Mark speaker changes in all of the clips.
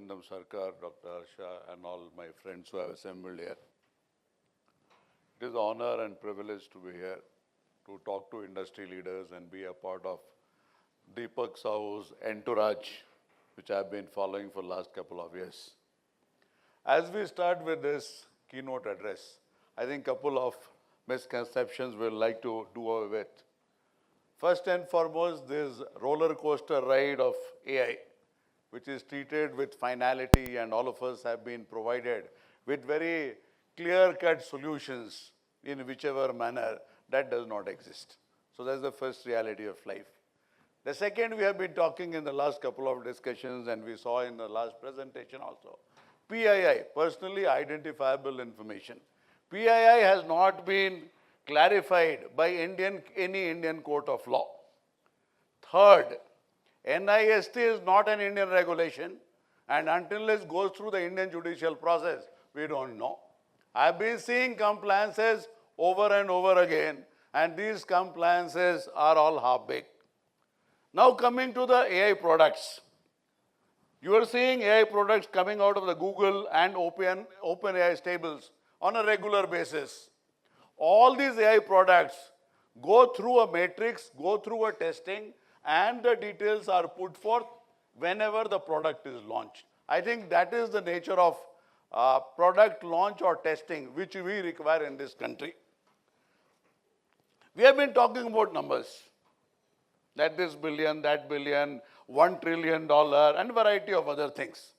Speaker 1: Arindam Sarkar, Dr. Harsha, and all my friends who have assembled here. It is an honor and privilege to be here to talk to industry leaders and be a part of Deepak Sahu's entourage, which I have been following for the last couple of years. As we start with this keynote address, I think a couple of misconceptions we'd like to do away with. First and foremost, this roller coaster ride of AI, which is treated with finality, and all of us have been provided with very clear-cut solutions in whichever manner. That does not exist. So that's the first reality of life. The second, we have been talking in the last couple of discussions, and we saw in the last presentation also. PII, personally identifiable information. PII has not been clarified by any Indian court of law. Third, NIST is not an Indian regulation, and until it goes through the Indian judicial process, we don't know. I've been seeing compliances over and over again, and these compliances are all half-baked. Now coming to the AI products. You are seeing AI products coming out of the Google and OpenAI stables on a regular basis. All these AI products go through a matrix, go through a testing, and the details are put forth whenever the product is launched. I think that is the nature of product launch or testing which we require in this country. We have been talking about numbers, that this billion, that billion, $1 trillion, and variety of other things.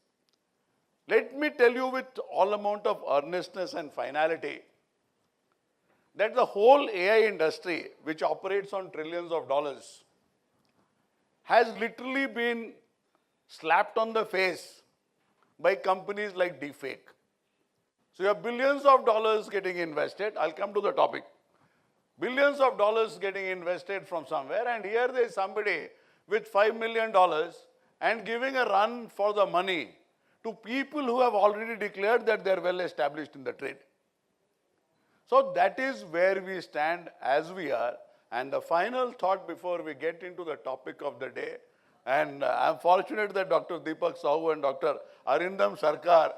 Speaker 1: Let me tell you with all amount of earnestness and finality that the whole AI industry, which operates on trillions of dollars, has literally been slapped on the face by companies like deepfake. So you have billions of dollars getting invested. I'll come to the topic. Billions of dollars getting invested from somewhere, and here there is somebody with $5 million and giving a run for the money to people who have already declared that they are well established in the trade. So that is where we stand as we are. And the final thought before we get into the topic of the day, and I'm fortunate that Dr. Deepak Sahu and Dr. Arindam Sarkar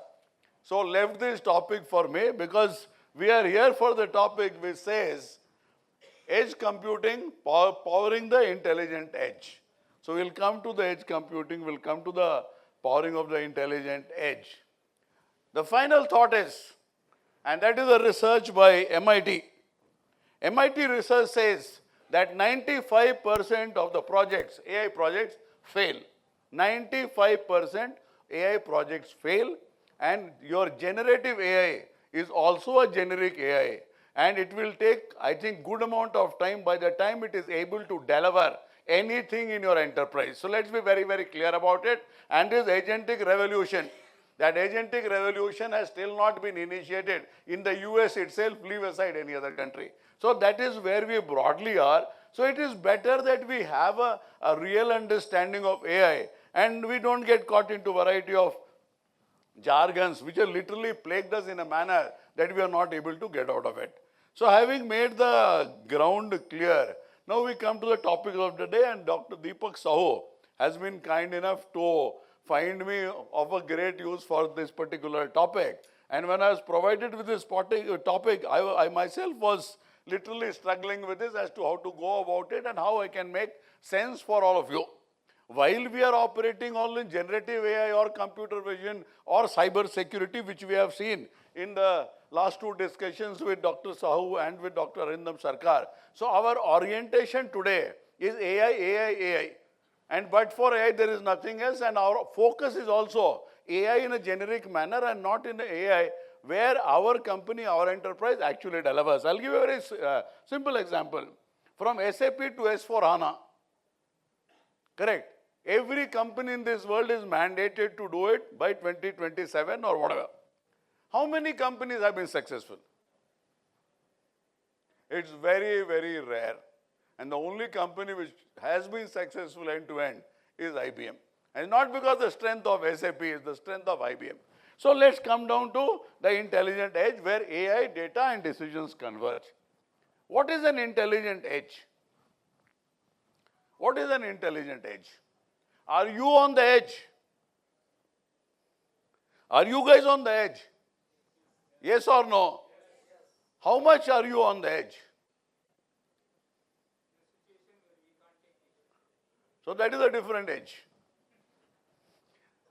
Speaker 1: so left this topic for me, because we are here for the topic which says edge computing, powering the intelligent edge. So we'll come to the edge computing, we'll come to the powering of the intelligent edge. The final thought is, and that is a research by MIT. MIT research says that 95% of the projects, AI projects, fail. 95% AI projects fail, and your generative AI is also a generic AI. And it will take, I think, good amount of time by the time it is able to deliver anything in your enterprise. So let's be very, very clear about it. And this agentic revolution, that agentic revolution has still not been initiated in the US itself, leave aside any other country. So that is where we broadly are. So it is better that we have a real understanding of AI, and we don't get caught into variety of jargons which have literally plagued us in a manner that we are not able to get out of it. So having made the ground clear, now we come to the topic of the day, and Dr. Deepak Sahu has been kind enough to find me of a great use for this particular topic. And when I was provided with this topic, I myself was literally struggling with this as to how to go about it and how I can make sense for all of you. While we are operating all in generative AI or computer vision or cyber security, which we have seen in the last two discussions with Dr. Sahu and with Dr. Arindam Sarkar. So our orientation today is AI, AI, AI. And but for AI, there is nothing else. And our focus is also AI in a generic manner and not in the AI where our company, our enterprise actually delivers. I'll give you a very simple example. From SAP to S/4HANA, correct? Every company in this world is mandated to do it by 2027 or whatever. How many companies have been successful? It's very, very rare. And the only company which has been successful end-to-end is IBM. And not because the strength of SAP, is the strength of IBM. So let's come down to the intelligent edge where AI, data, and decisions converge. What is an intelligent edge? What is an intelligent edge? Are you on the edge? Are you guys on the edge? Yes or no? How much are you on the edge? So that is a different edge.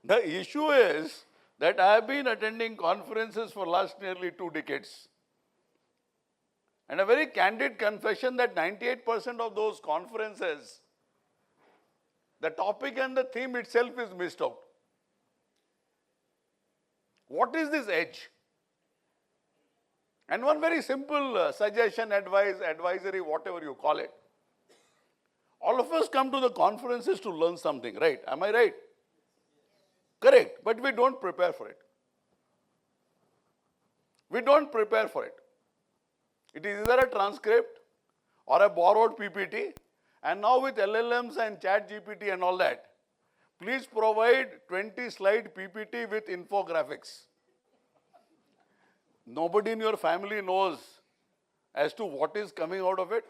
Speaker 1: The issue is that I have been attending conferences for last nearly 2 decades. And a very candid confession that 98% of those conferences, the topic and the theme itself is missed out. What is this edge? And one very simple suggestion, advice, advisory, whatever you call it. All of us come to the conferences to learn something, right? Am I right? Correct. But we don't prepare for it. We don't prepare for it. It is either a transcript or a borrowed PPT. And now with LLMs and chat GPT and all that, please provide 20-slide PPT with infographics. Nobody in your family knows as to what is coming out of it.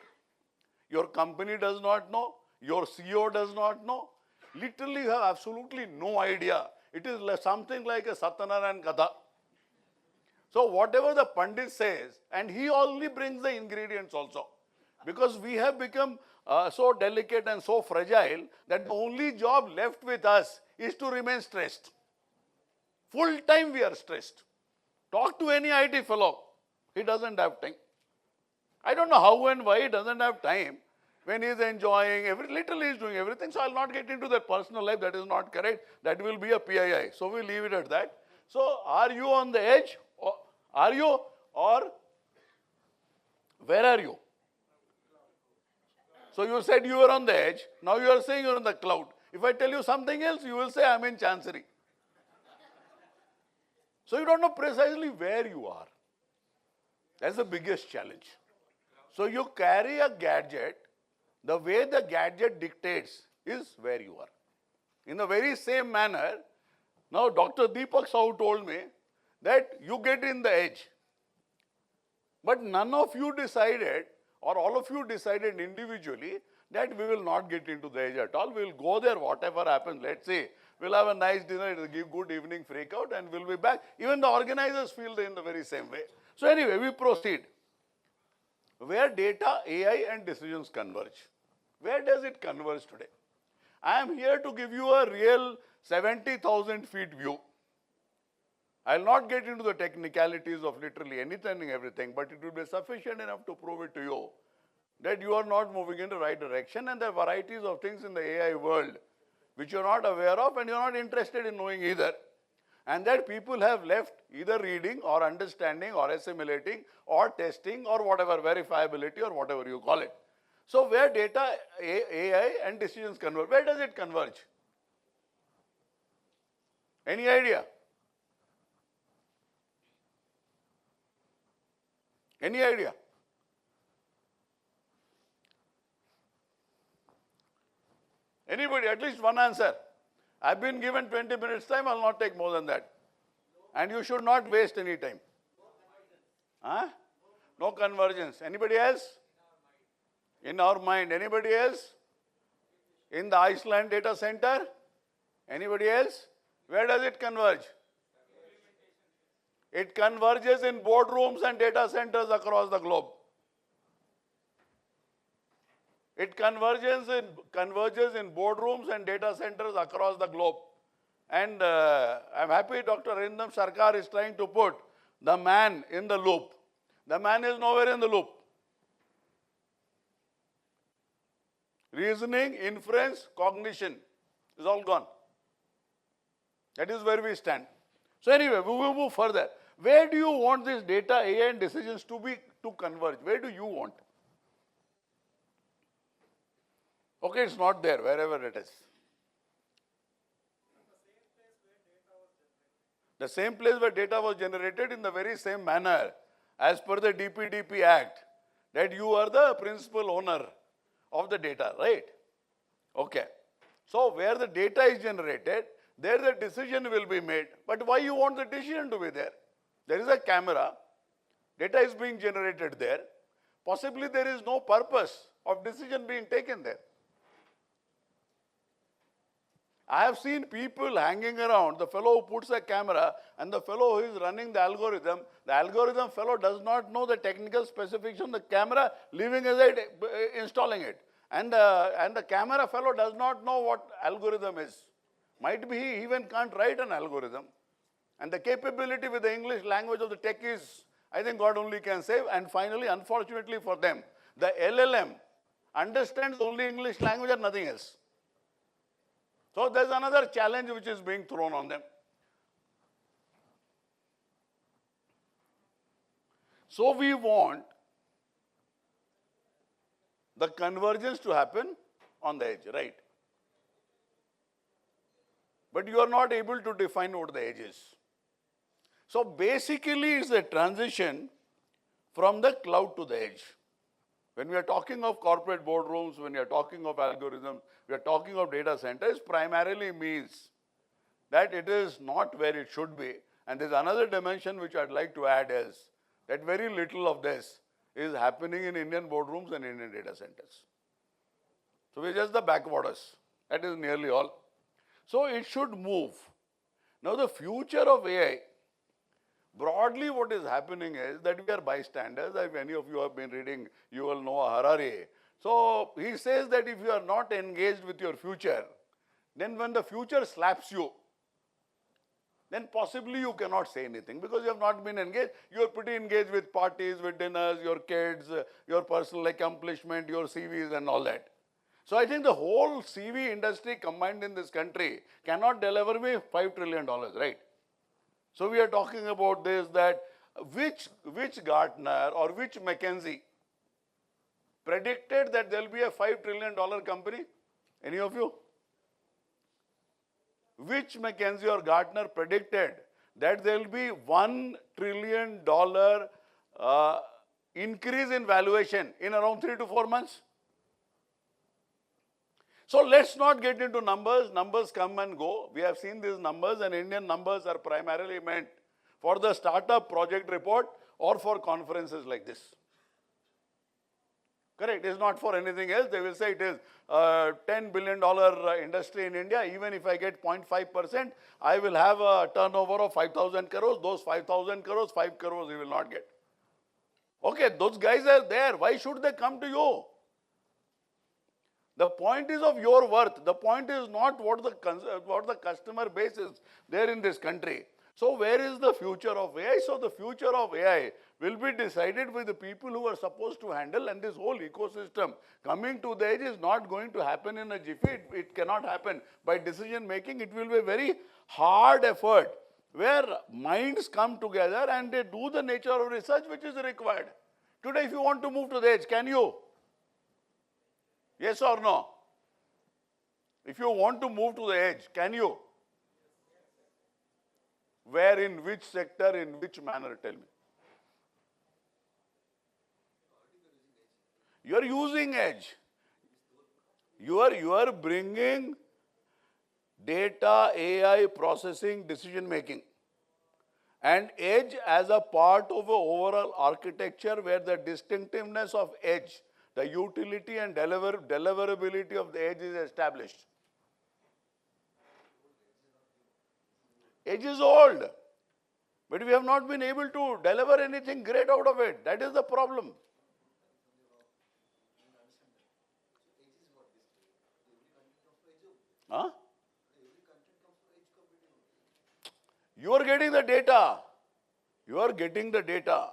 Speaker 1: Your company does not know. Your CEO does not know. Literally, you have absolutely no idea. It is something like a Satyanarayana Katha. So whatever the Pandit says, and he only brings the ingredients also. Because we have become so delicate and so fragile that the only job left with us is to remain stressed. Full time we are stressed. Talk to any IT fellow. He doesn't have time. I don't know how and why he doesn't have time when he is enjoying, literally he is doing everything. So I will not get into that personal life. That is not correct. That will be a PII. So we leave it at that. So are you on the edge? Or are you? Or where are you? So you said you were on the edge. Now you are saying you are on the cloud. If I tell you something else, you will say I am in Chancery. So you don't know precisely where you are. That's the biggest challenge. So you carry a gadget, the way the gadget dictates is where you are. In the very same manner, now Dr. Deepak Sahu told me that you get in the edge. But none of you decided, or all of you decided individually, that we will not get into the edge at all. We will go there, whatever happens. Let's say we'll have a nice dinner, it'll give good evening freak out, and we'll be back. Even the organizers feel in the very same way. So anyway, we proceed. Where data, AI and decisions converge. Where does it converge today? I am here to give you a real 70,000 feet view. I will not get into the technicalities of literally anything and everything, but it will be sufficient enough to prove it to you that you are not moving in the right direction, and there are varieties of things in the AI world which you are not aware of and you are not interested in knowing either. And that people have left either reading or understanding or assimilating or testing or whatever, verifiability or whatever you call it. So where data, AI and decisions converge, where does it converge? Any idea? Any idea? Anybody, at least one answer. I've been given 20 minutes time, I'll not take more than that. And you should not waste any time. Huh? No convergence. Anybody else? In our mind. Anybody else? In the Iceland data center? Anybody else? Where does it converge? It converges in boardrooms and data centers across the globe. It converges in boardrooms and data centers across the globe. And I'm happy Dr. Arindam Sarkar is trying to put the man in the loop. The man is nowhere in the loop. Reasoning, inference, cognition is all gone. That is where we stand. So anyway, we will move further. Where do you want this data, AI and decisions to converge? Where do you want? Okay, it's not there, wherever it is. The same place where data was generated in the very same manner as per the DPDP Act, that you are the principal owner of the data, right? Okay. So where the data is generated, there the decision will be made. But why you want the decision to be there? There is a camera, data is being generated there. Possibly there is no purpose of decision being taken there. I have seen people hanging around, the fellow who puts a camera and the fellow who is running the algorithm fellow does not know the technical specification of the camera, leaving aside installing it. And the camera fellow does not know what algorithm is. Might be he even can't write an algorithm. And the capability with the English language of the tech is, I think God only can save. And finally, unfortunately for them, the LLM understands only English language and nothing else. So there's another challenge which is being thrown on them. So we want the convergence to happen on the edge, right? But you are not able to define what the edge is. So basically it's a transition from the cloud to the edge. When we are talking of corporate boardrooms, when we are talking of algorithms, we are talking of data centers, primarily means that it is not where it should be. And there's another dimension which I'd like to add is that very little of this is happening in Indian boardrooms and Indian data centers. So we're just the backwaters. That is nearly all. So it should move. Now the future of AI, broadly what is happening is that we are bystanders. If any of you have been reading, you will know Harari. So he says that if you are not engaged with your future, then when the future slaps you, then possibly you cannot say anything because you have not been engaged. You are pretty engaged with parties, with dinners, your kids, your personal accomplishment, your CVs and all that. So I think the whole CV industry combined in this country cannot deliver me $5 trillion, right? So we are talking about this, that which Gartner or which McKinsey predicted that there will be a $5 trillion company? Any of you? Which McKinsey or Gartner predicted that there will be $1 trillion increase in valuation in around 3 to 4 months? So let's not get into numbers. Numbers come and go. We have seen these numbers, and Indian numbers are primarily meant for the startup project report or for conferences like this. Correct. It's not for anything else. They will say it is a $10 billion industry in India. Even if I get 0.5%, I will have a turnover of 5,000 crores. Those 5,000 crores, 5 crores you will not get. Okay, those guys are there. Why should they come to you? The point is of your worth. The point is not what the customer base is there in this country. So where is the future of AI? So the future of AI will be decided by the people who are supposed to handle, and this whole ecosystem coming to the edge is not going to happen in a jiffy. It cannot happen by decision making. It will be a very hard effort where minds come together and they do the nature of research which is required. Today, if you want to move to the edge, can you? Yes or no? If you want to move to the edge, can you? Where, in which sector, in which manner? Tell me. You are using edge. You are bringing data, AI, processing, decision making. And edge as a part of the overall architecture where the distinctiveness of edge, the utility and deliverability of the edge is established. Edge is old, but we have not been able to deliver anything great out of it. That is the problem. Huh? You are getting the data. You are getting the data.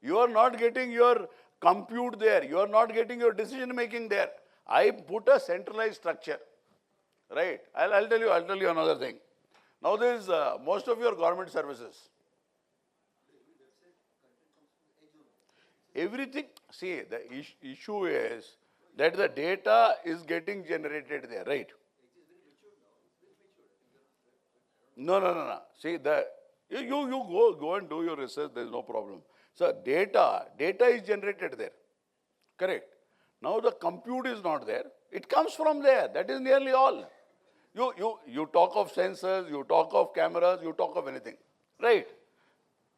Speaker 1: You are not getting your compute there. You are not getting your decision making there. I put a centralized structure. Right? I'll tell you another thing. Now there is most of your government services. Everything, see, the issue is that the data is getting generated there, right? No. See, you go and do your research, there is no problem. So data is generated there. Correct. Now the compute is not there. It comes from there. That is nearly all. You talk of sensors, you talk of cameras, you talk of anything. Right.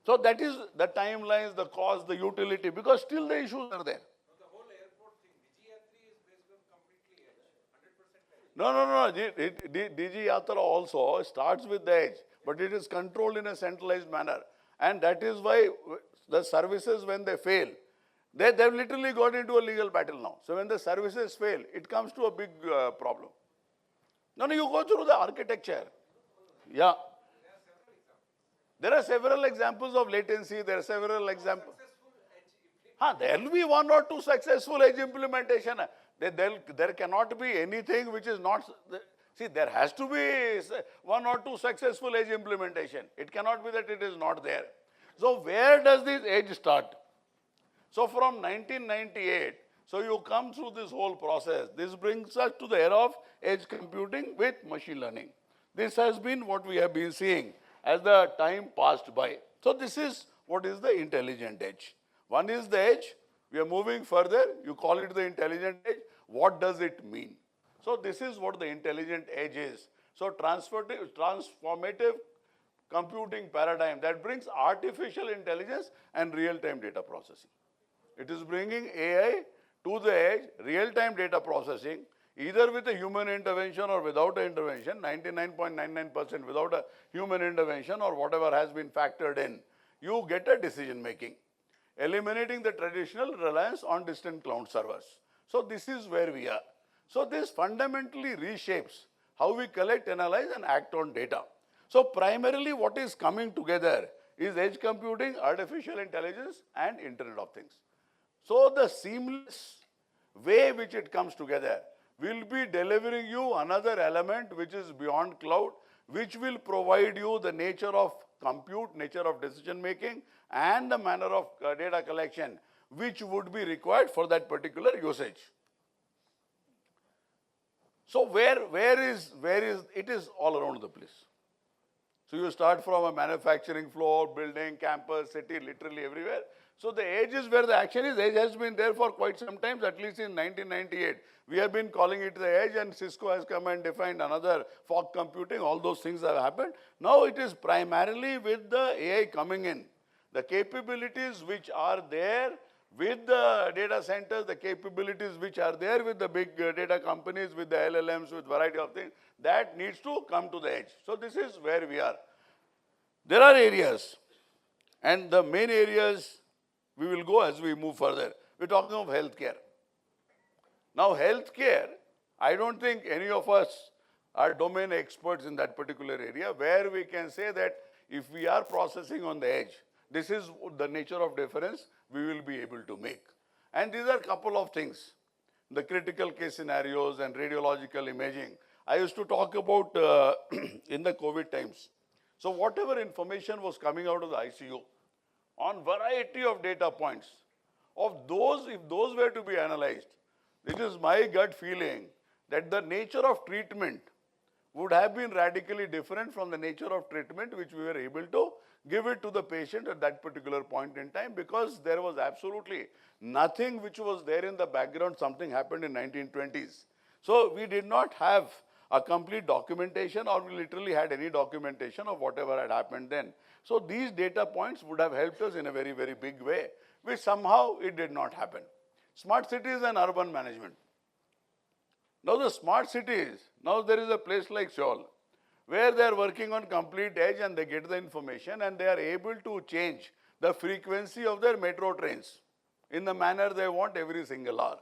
Speaker 1: So that is the timelines, the cost, the utility, because still the issues are there.
Speaker 2: The whole airport thing, Vijayatri is based on completely edge, 100% edge.
Speaker 1: No. DG Yatra also starts with the edge, but it is controlled in a centralized manner. And that is why the services, when they fail, they've literally got into a legal battle now. So when the services fail, it comes to a big problem. No, you go through the architecture. Yeah. There are several examples of latency. There are several examples. There will be one or two successful edge implementation. There cannot be anything which is not. See, there has to be one or two successful edge implementation. It cannot be that it is not there. So where does this edge start? So from 1998, so you come through this whole process. This brings us to the era of edge computing with machine learning. This has been what we have been seeing as the time passed by. So this is what is the intelligent edge. One is the edge. We are moving further. You call it the intelligent edge. What does it mean? So this is what the intelligent edge is. So transformative computing paradigm that brings artificial intelligence and real-time data processing. It is bringing AI to the edge, real-time data processing, either with a human intervention or without an intervention, 99.99% without a human intervention or whatever has been factored in. You get a decision making, eliminating the traditional reliance on distant cloud servers. So this is where we are. So this fundamentally reshapes how we collect, analyze, and act on data. So primarily what is coming together is edge computing, artificial intelligence, and Internet of Things. So the seamless way which it comes together will be delivering you another element which is beyond cloud, which will provide you the nature of compute, nature of decision making, and the manner of data collection which would be required for that particular usage. So where is it is all around the place. So you start from a manufacturing floor, building, campus, city, literally everywhere. So the edge is where the action is. Edge has been there for quite some time, at least in 1998. We have been calling it the edge, and Cisco has come and defined another fog computing. All those things have happened. Now it is primarily with the AI coming in. The capabilities which are there with the data centers, the capabilities which are there with the big data companies, with the LLMs, with variety of things, that needs to come to the edge. So this is where we are. There are areas, and the main areas we will go as we move further. We're talking of healthcare. Now healthcare, I don't think any of us are domain experts in that particular area, where we can say that if we are processing on the edge, this is the nature of difference we will be able to make. And these are a couple of things. The critical case scenarios and radiological imaging. I used to talk about in the COVID times. So whatever information was coming out of the ICU on variety of data points, of those, if those were to be analyzed, it is my gut feeling that the nature of treatment would have been radically different from the nature of treatment which we were able to give it to the patient at that particular point in time, because there was absolutely nothing which was there in the background. Something happened in 1920s. So we did not have a complete documentation, or we literally had any documentation of whatever had happened then. So these data points would have helped us in a very, very big way, which somehow it did not happen. Smart cities and urban management. Now the smart cities, now there is a place like Seoul, where they are working on complete edge and they get the information and they are able to change the frequency of their metro trains in the manner they want every single hour.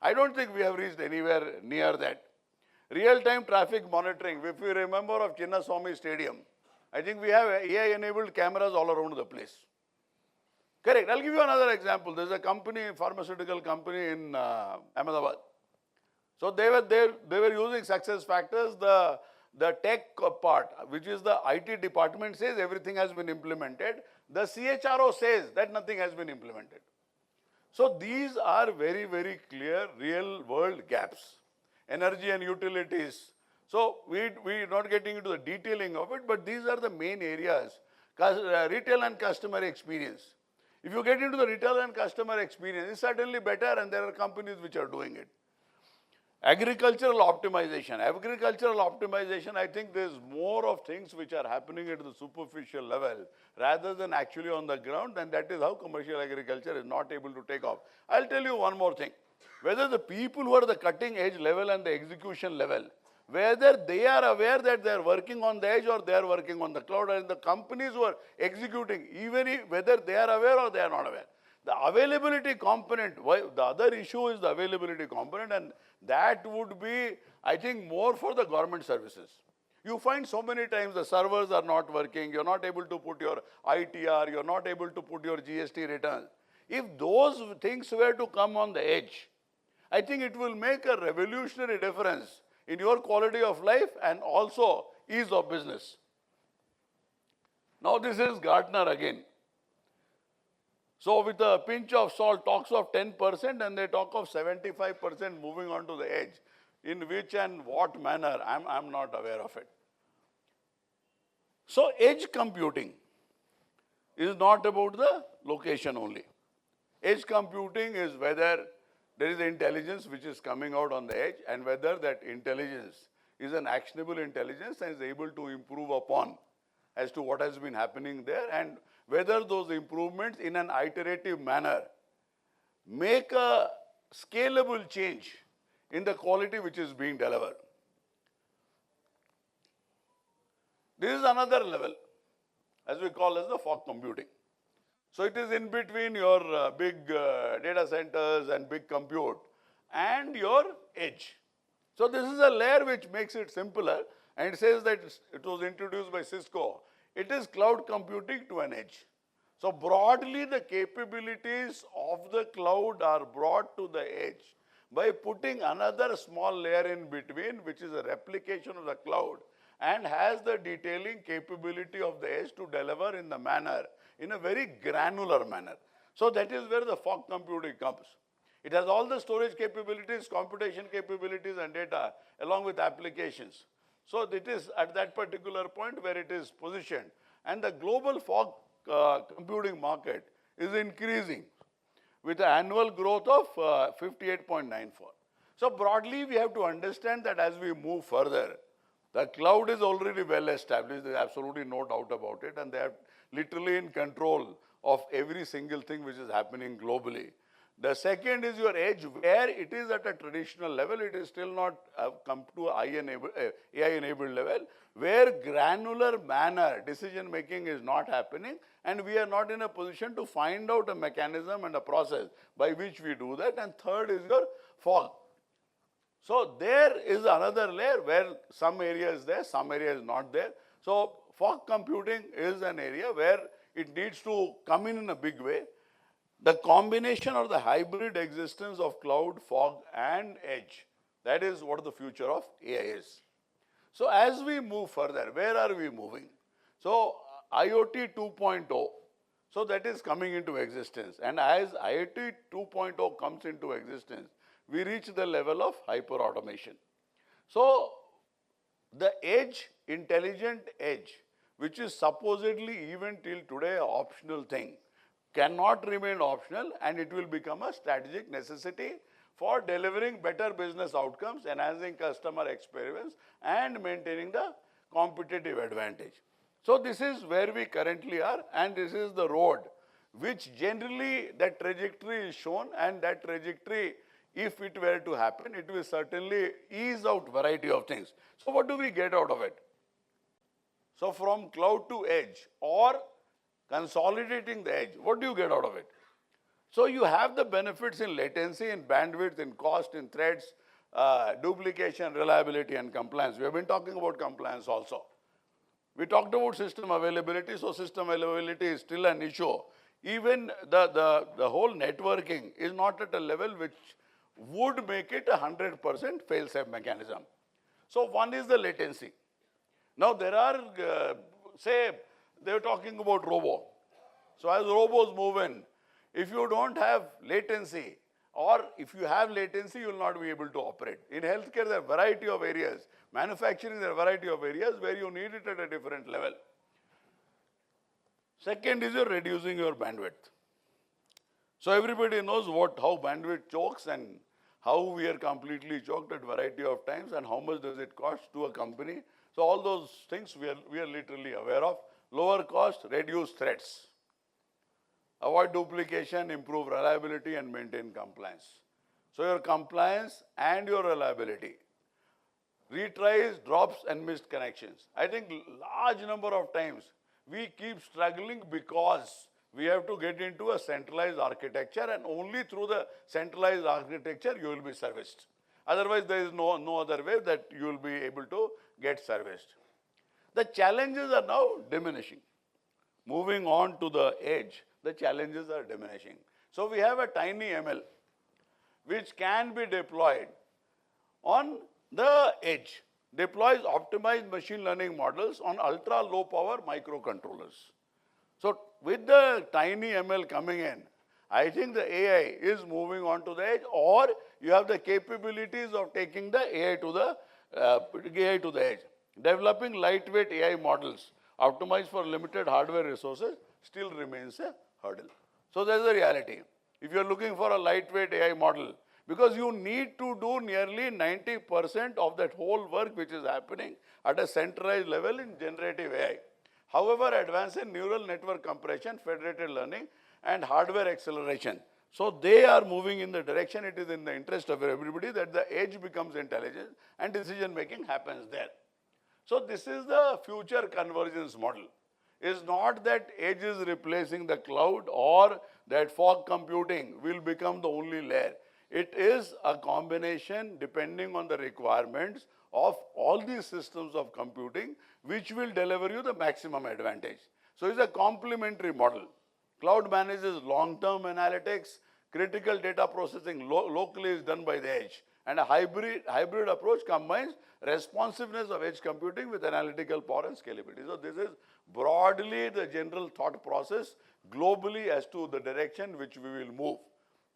Speaker 1: I don't think we have reached anywhere near that. Real-time traffic monitoring. If you remember of Chinnaswamy Stadium, I think we have AI-enabled cameras all around the place. Correct. I'll give you another example. There's a company, pharmaceutical company in Ahmedabad. So they were using success factors. The tech part, which is the IT department, says everything has been implemented. The CHRO says that nothing has been implemented. So these are very, very clear real world gaps. Energy and utilities. So we're not getting into the detailing of it, but these are the main areas. Retail and customer experience. If you get into the retail and customer experience, it's certainly better, and there are companies which are doing it. Agricultural optimization. Agricultural optimization, I think there's more of things which are happening at the superficial level rather than actually on the ground, and that is how commercial agriculture is not able to take off. I'll tell you one more thing. Whether the people who are the cutting edge level and the execution level, whether they are aware that they are working on the edge or they are working on the cloud, and the companies who are executing, even if, whether they are aware or they are not aware. The availability component, the other issue is the availability component, and that would be, I think, more for the government services. You find so many times the servers are not working, you're not able to put your ITR, you're not able to put your GST returns. If those things were to come on the edge, I think it will make a revolutionary difference in your quality of life and also ease of business. Now this is Gartner again. So with a pinch of salt, talks of 10% and they talk of 75% moving on to the edge. In which and what manner, I'm not aware of it. So edge computing is not about the location only. Edge computing is whether there is intelligence which is coming out on the edge and whether that intelligence is an actionable intelligence and is able to improve upon as to what has been happening there, and whether those improvements in an iterative manner make a scalable change in the quality which is being delivered. This is another level, as we call as the fog computing. So it is in between your big data centers and big compute and your edge. So this is a layer which makes it simpler, and it says that it was introduced by Cisco. It is cloud computing to an edge. So broadly the capabilities of the cloud are brought to the edge by putting another small layer in between, which is a replication of the cloud and has the detailing capability of the edge to deliver in the manner, in a very granular manner. So that is where the fog computing comes. It has all the storage capabilities, computation capabilities and data along with applications. So it is at that particular point where it is positioned. And the global fog computing market is increasing with an annual growth of 58.94. So broadly, we have to understand that as we move further, the cloud is already well established. There is absolutely no doubt about it. And they are literally in control of every single thing which is happening globally. The second is your edge, where it is at a traditional level. It is still not come to AI-enabled level, where granular manner decision making is not happening, and we are not in a position to find out a mechanism and a process by which we do that. And third is your fog. So there is another layer where some area is there, some area is not there. So fog computing is an area where it needs to come in a big way. The combination or the hybrid existence of cloud, fog and edge, that is what the future of AI is. So as we move further, where are we moving? So IoT 2.0, so that is coming into existence. And as IoT 2.0 comes into existence, we reach the level of hyper-automation. So the edge, intelligent edge, which is supposedly even till today an optional thing, cannot remain optional, and it will become a strategic necessity for delivering better business outcomes, enhancing customer experience and maintaining the competitive advantage. So this is where we currently are, and this is the road which generally that trajectory is shown, and that trajectory, if it were to happen, it will certainly ease out variety of things. So what do we get out of it? So from cloud to edge or consolidating the edge, what do you get out of it? So you have the benefits in latency, in bandwidth, in cost, in threads, duplication, reliability and compliance. We have been talking about compliance also. We talked about system availability, so system availability is still an issue. Even the whole networking is not at a level which would make it a 100% fail-safe mechanism. So one is the latency. Now there are, say, they were talking about robo. So as robos move in, if you don't have latency, or if you have latency, you will not be able to operate. In healthcare, there are a variety of areas. Manufacturing, there are a variety of areas where you need it at a different level. Second is you're reducing your bandwidth. So everybody knows how bandwidth chokes and how we are completely choked at variety of times and how much does it cost to a company. So all those things we are literally aware of. Lower cost, reduce threats. Avoid duplication, improve reliability and maintain compliance. So your compliance and your reliability. retries, drops and missed connections. I think large number of times we keep struggling because we have to get into a centralized architecture, and only through the centralized architecture you will be serviced. Otherwise, there is no other way that you will be able to get serviced. The challenges are now diminishing. Moving on to the edge, the challenges are diminishing. So we have a tiny ML which can be deployed on the edge, deploys optimized machine learning models on ultra low power microcontrollers. So with the tiny ML coming in, I think the AI is moving on to the edge, or you have the capabilities of taking the AI to the edge. Developing lightweight AI models optimized for limited hardware resources still remains a hurdle. So that's the reality. If you're looking for a lightweight AI model, because you need to do nearly 90% of that whole work which is happening at a centralized level in generative AI. However, advanced in neural network compression, federated learning, and hardware acceleration. So they are moving in the direction, it is in the interest of everybody that the edge becomes intelligent and decision making happens there. So this is the future convergence model. It's not that edge is replacing the cloud or that fog computing will become the only layer. It is a combination depending on the requirements of all these systems of computing which will deliver you the maximum advantage. So it's a complementary model. Cloud manages long-term analytics, critical data processing locally is done by the edge, and a hybrid approach combines responsiveness of edge computing with analytical power and scalability. So this is broadly the general thought process globally as to the direction which we will move.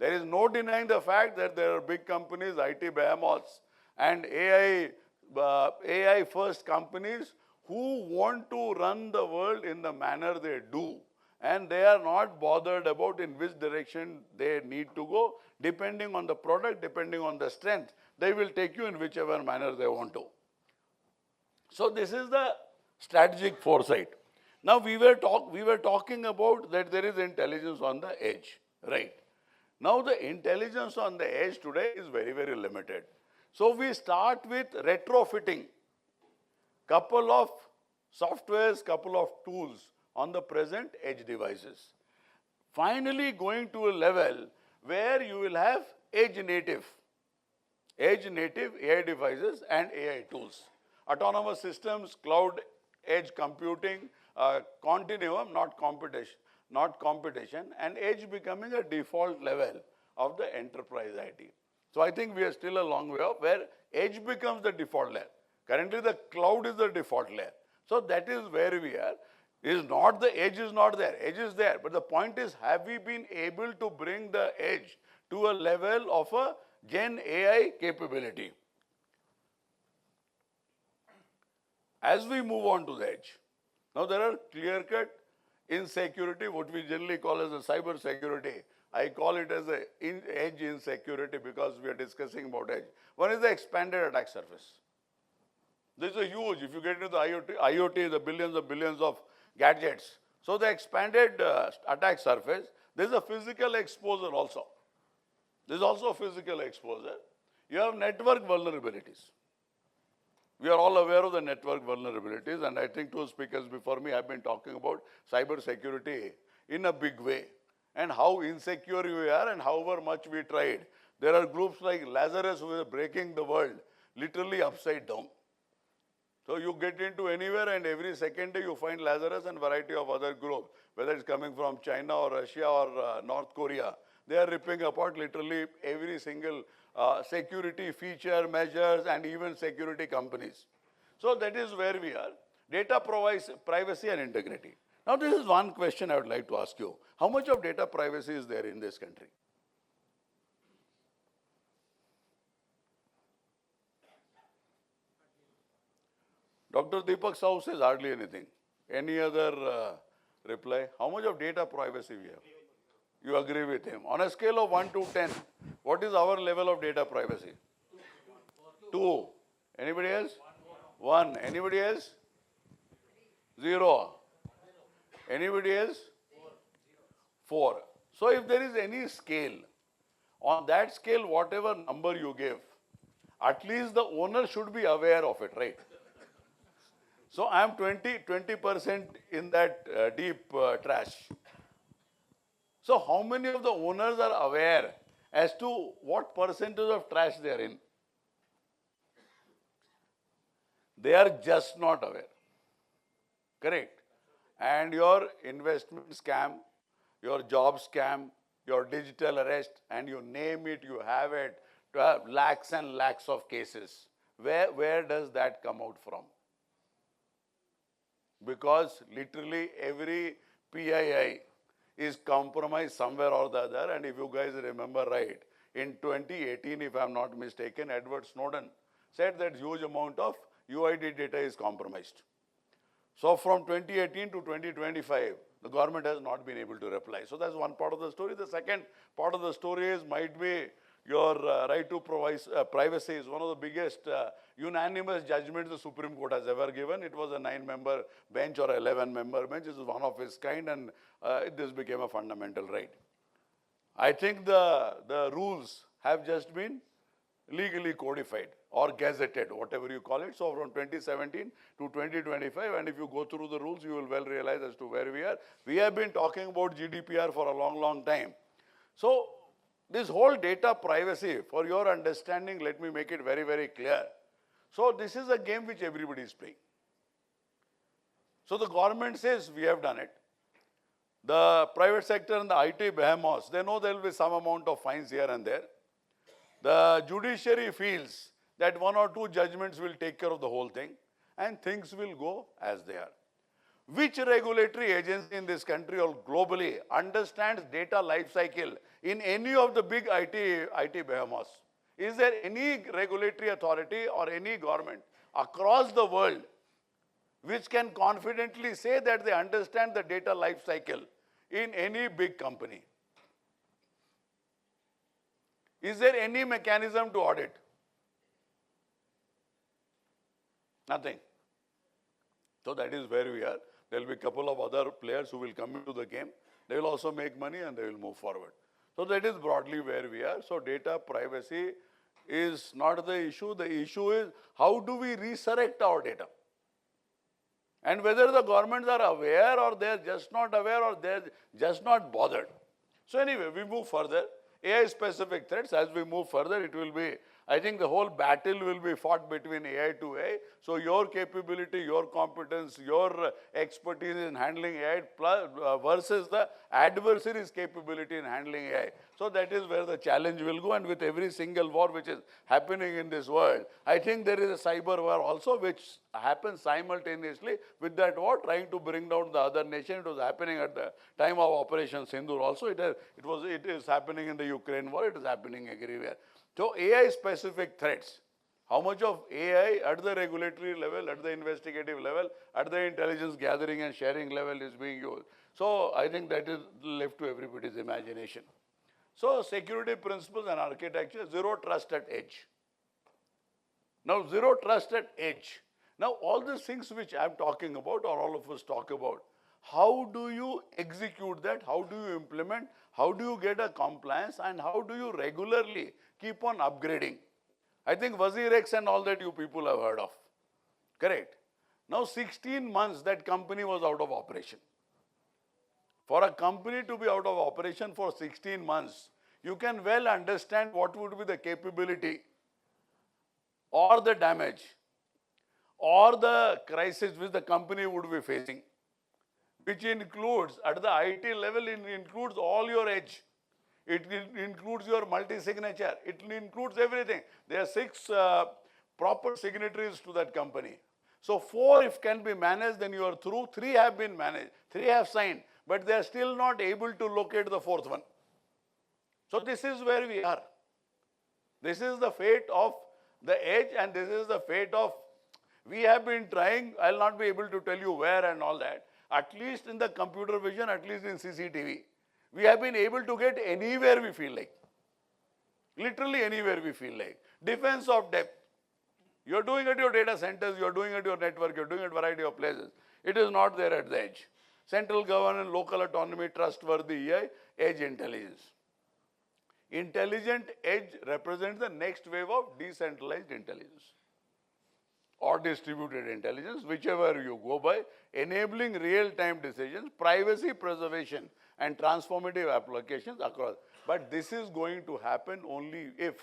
Speaker 1: There is no denying the fact that there are big companies, IT behemoths, and AI first companies who want to run the world in the manner they do. And they are not bothered about in which direction they need to go. Depending on the product, depending on the strength, they will take you in whichever manner they want to. So this is the strategic foresight. Now we were talking about that there is intelligence on the edge, right? Now the intelligence on the edge today is very, very limited. So we start with retrofitting couple of softwares, couple of tools on the present edge devices. Finally going to a level where you will have edge native AI devices and AI tools. Autonomous systems, cloud edge computing, continuum, not competition, and edge becoming a default level of the enterprise IT. So I think we are still a long way off where edge becomes the default layer. Currently the cloud is the default layer. So that is where we are. The edge is not there, edge is there. But the point is, have we been able to bring the edge to a level of a Gen AI capability? As we move on to the edge, now there are clear-cut insecurity, what we generally call as a cyber security. I call it as a edge insecurity because we are discussing about edge. One is the expanded attack surface. This is a huge, if you get into the IoT, the billions of gadgets. So the expanded attack surface, there is a physical exposure also. There is also a physical exposure. You have network vulnerabilities. We are all aware of the network vulnerabilities, and I think two speakers before me have been talking about cyber security in a big way and how insecure we are and however much we tried. There are groups like Lazarus who are breaking the world literally upside down. So you get into anywhere and every second day you find Lazarus and variety of other groups, whether it's coming from China or Russia or North Korea. They are ripping apart literally every single security feature, measures, and even security companies. So that is where we are. Data privacy and integrity. Now this is one question I would like to ask you. How much of data privacy is there in this country? Dr. Deepak Sahu says hardly anything. Any other reply? How much of data privacy we have? You agree with him. On a scale of 1 to 10, what is our level of data privacy? 2. Anybody else? 1. Anybody else? 0. Anybody else? 4. So if there is any scale, on that scale, whatever number you give, at least the owner should be aware of it, right? So I am 20% in that deep trash. So how many of the owners are aware as to what percentage of trash they are in? They are just not aware. Correct. And your investment scam, your job scam, your digital arrest, and you name it, you have it, to have lakhs and lakhs of cases. Where does that come out from? Because literally every PII is compromised somewhere or the other. And if you guys remember right, in 2018, if I'm not mistaken, Edward Snowden said that huge amount of UID data is compromised. So from 2018 to 2025, the government has not been able to reply. So that's one part of the story. The second part of the story is might be your right to privacy is one of the biggest unanimous judgments the Supreme Court has ever given. It was a 9-member bench or 11-member bench. This is one of its kind, and this became a fundamental right. I think the rules have just been legally codified or gazetted, whatever you call it. So from 2017 to 2025, and if you go through the rules, you will well realize as to where we are. We have been talking about GDPR for a long, long time. So this whole data privacy, for your understanding, let me make it very, very clear. So this is a game which everybody is playing. So the government says we have done it. The private sector and the IT behemoths, they know there will be some amount of fines here and there. The judiciary feels that 1 or 2 judgments will take care of the whole thing and things will go as they are. Which regulatory agency in this country or globally understands data life cycle in any of the big IT behemoths? Is there any regulatory authority or any government across the world which can confidently say that they understand the data life cycle in any big company? Is there any mechanism to audit? Nothing. So that is where we are. There will be a couple of other players who will come into the game. They will also make money and they will move forward. So that is broadly where we are. So data privacy is not the issue. The issue is how do we resurrect our data? And whether the governments are aware or they're just not aware or they're just not bothered. So anyway, we move further. AI-specific threats, as we move further, it will be, I think the whole battle will be fought between AI to AI. So your capability, your competence, your expertise in handling AI versus the adversary's capability in handling AI. So that is where the challenge will go. And with every single war which is happening in this world, I think there is a cyber war also which happens simultaneously with that war trying to bring down the other nation. It was happening at the time of Operation Sindoor also. It is happening in the Ukraine war. It is happening everywhere. So AI-specific threats, how much of AI at the regulatory level, at the investigative level, at the intelligence gathering and sharing level is being used. So I think that is left to everybody's imagination. So security principles and architecture, zero trust at edge. Now zero trust at edge. Now all these things which I am talking about or all of us talk about, how do you execute that? How do you implement? How do you get a compliance? And how do you regularly keep on upgrading? I think Wazir X and all that you people have heard of. Correct. Now 16 months that company was out of operation. For a company to be out of operation for 16 months, you can well understand what would be the capability or the damage or the crisis which the company would be facing, which includes, at the IT level, it includes all your edge. It includes your multi-signature. It includes everything. There are 6 proper signatories to that company. So 4 if can be managed, then you are through. 3 have been managed. 3 have signed, but they are still not able to locate the 4th one. So this is where we are. This is the fate of the edge, and this is the fate of, we have been trying, I'll not be able to tell you where and all that. At least in the computer vision, at least in CCTV, we have been able to get anywhere we feel like. Literally anywhere we feel like. Defense of depth. You're doing it at your data centers, you're doing it at your network, you're doing it at a variety of places. It is not there at the edge. Central government, local autonomy, trustworthy AI, edge intelligence. Intelligent edge represents the next wave of decentralized intelligence or distributed intelligence, whichever you go by, enabling real-time decisions, privacy preservation, and transformative applications across. But this is going to happen only if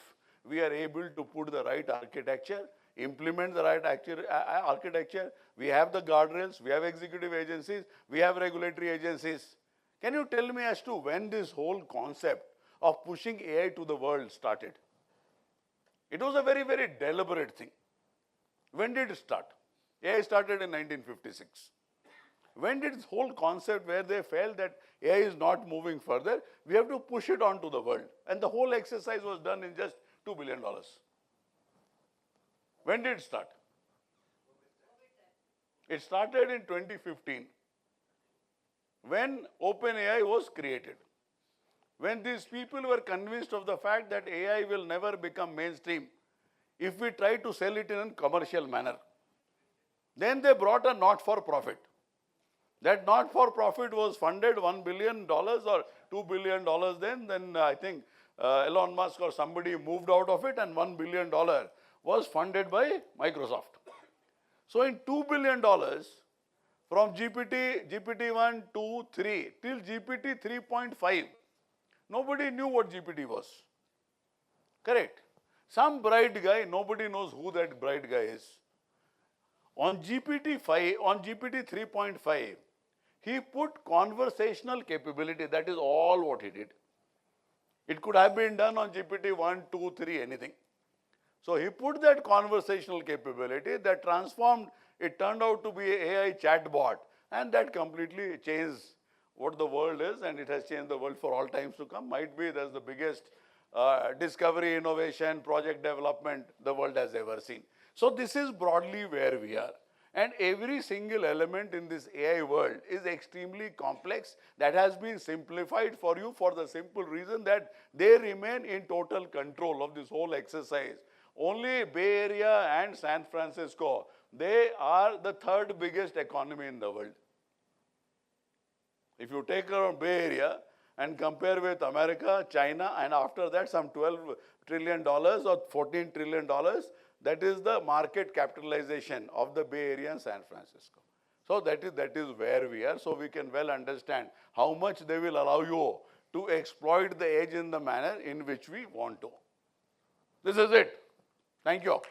Speaker 1: we are able to put the right architecture, implement the right architecture. We have the guardrails, we have executive agencies, we have regulatory agencies. Can you tell me as to when this whole concept of pushing AI to the world started? It was a very, very deliberate thing. When did it start? AI started in 1956. When did this whole concept where they felt that AI is not moving further, we have to push it onto the world. And the whole exercise was done in just $2 billion. When did it start? It started in 2015 when OpenAI was created. When these people were convinced of the fact that AI will never become mainstream if we try to sell it in a commercial manner. Then they brought a not-for-profit. That not-for-profit was funded $1 billion or $2 billion then I think Elon Musk or somebody moved out of it and $1 billion was funded by Microsoft. So in $2 billion from GPT-1, 2, 3 till GPT 3.5, nobody knew what GPT was. Correct? Some bright guy, nobody knows who that bright guy is. On GPT 3.5, he put conversational capability. That is all what he did. It could have been done on GPT 1, 2, 3, anything. So he put that conversational capability that transformed, it turned out to be an AI chatbot, and that completely changed what the world is, and it has changed the world for all times to come. Might be that's the biggest discovery, innovation, project development the world has ever seen. So this is broadly where we are. And every single element in this AI world is extremely complex that has been simplified for you for the simple reason that they remain in total control of this whole exercise. Only Bay Area and San Francisco, they are the third biggest economy in the world. If you take around Bay Area and compare with America, China, and after that some $12 trillion or $14 trillion, that is the market capitalization of the Bay Area and San Francisco. So that is where we are. So we can well understand how much they will allow you to exploit the edge in the manner in which we want to. This is it. Thank you.